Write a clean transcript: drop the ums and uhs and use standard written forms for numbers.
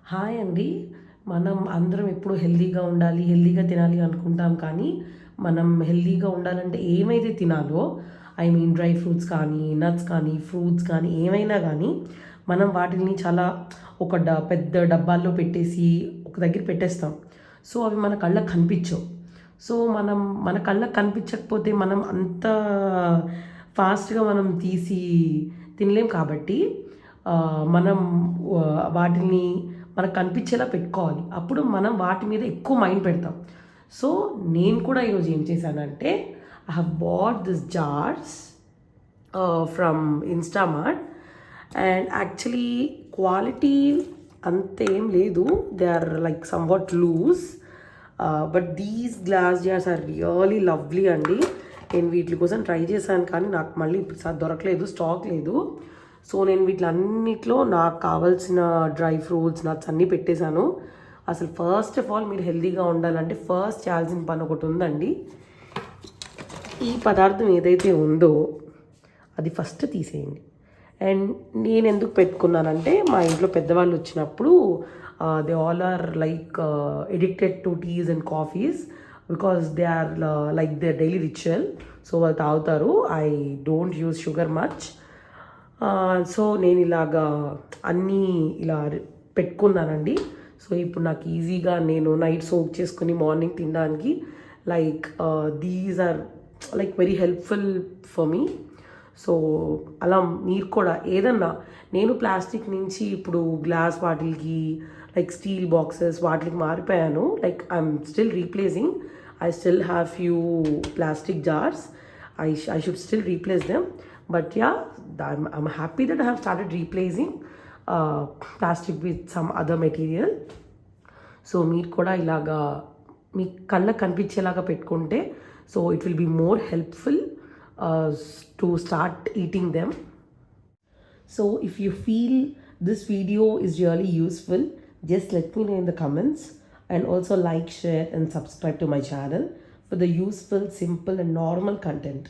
Hi అండి. మనం అందరం ఎప్పుడు హెల్తీగా ఉండాలి, హెల్తీగా తినాలి అనుకుంటాం. కానీ మనం హెల్తీగా ఉండాలంటే ఏమైతే తినాలో, ఐ మీన్ డ్రై ఫ్రూట్స్ కానీ, నట్స్ కానీ, ఫ్రూట్స్ కానీ ఏమైనా కానీ మనం వాటిని చాలా ఒక పెద్ద డబ్బాల్లో పెట్టేసి ఒక దగ్గర పెట్టేస్తాం. సో అవి మన కళ్ళకి కనిపించవు. సో మన కళ్ళకి కనిపించకపోతే మనం అంత ఫాస్ట్‌గా మనం తీసి తినలేం కాబట్టి మనం వాటిని మనకు కనిపించేలా పెట్టుకోవాలి. అప్పుడు మనం వాటి మీద ఎక్కువ మైండ్ పెడతాం. సో నేను కూడా ఈరోజు ఏం చేశానంటే I have bought this jars from Instamart and actually quality అంతేం లేదు. They are like somewhat loose but these glass jars are really lovely అండి. నేను వీటి కోసం ట్రై చేశాను కానీ నాకు మళ్ళీ ఇప్పుడు దొరకలేదు, స్టాక్ లేదు. సో నేను వీటిలన్నిట్లో నాకు కావాల్సిన డ్రై ఫ్రూట్స్ నట్స్ అన్నీ పెట్టేశాను. అసలు ఫస్ట్ ఆఫ్ ఆల్ మీరు హెల్తీగా ఉండాలంటే ఫస్ట్ చేయాల్సిన పని ఒకటి ఉందండి. ఈ పదార్థం ఏదైతే ఉందో అది ఫస్ట్ తీసేయండి. అండ్ నేను ఎందుకు పెట్టుకున్నానంటే మా ఇంట్లో పెద్దవాళ్ళు వచ్చినప్పుడు they all are like addicted to teas and coffees because they are like they daily ritual. So వాళ్ళు తాగుతారు. I don't use sugar much. So నేను ఇలాగా అన్నీ ఇలా పెట్టుకున్నానండి. సో ఇప్పుడు నాకు ఈజీగా నేను నైట్ సోక్ చేసుకుని మార్నింగ్ తినడానికి like these are like very helpful for me. So అలా మీరు కూడా ఏదన్నా, నేను ప్లాస్టిక్ నుంచి ఇప్పుడు గ్లాస్ వాటిల్కి లైక్ స్టీల్ బాక్సెస్ వాటికి మారిపోయాను. Like I'm still replacing. I still have few plastic jars. I should still replace them. But yeah, I'm happy that I have started replacing plastic with some other material. So మీరు కూడా ఇలాగా మీ కళ్ళకు కనిపించేలాగా పెట్టుకుంటే so it will be more helpful to start eating them. So if you feel this video is really useful, just let me know in the comments, and also like, share and subscribe to my channel for the useful, simple and normal content.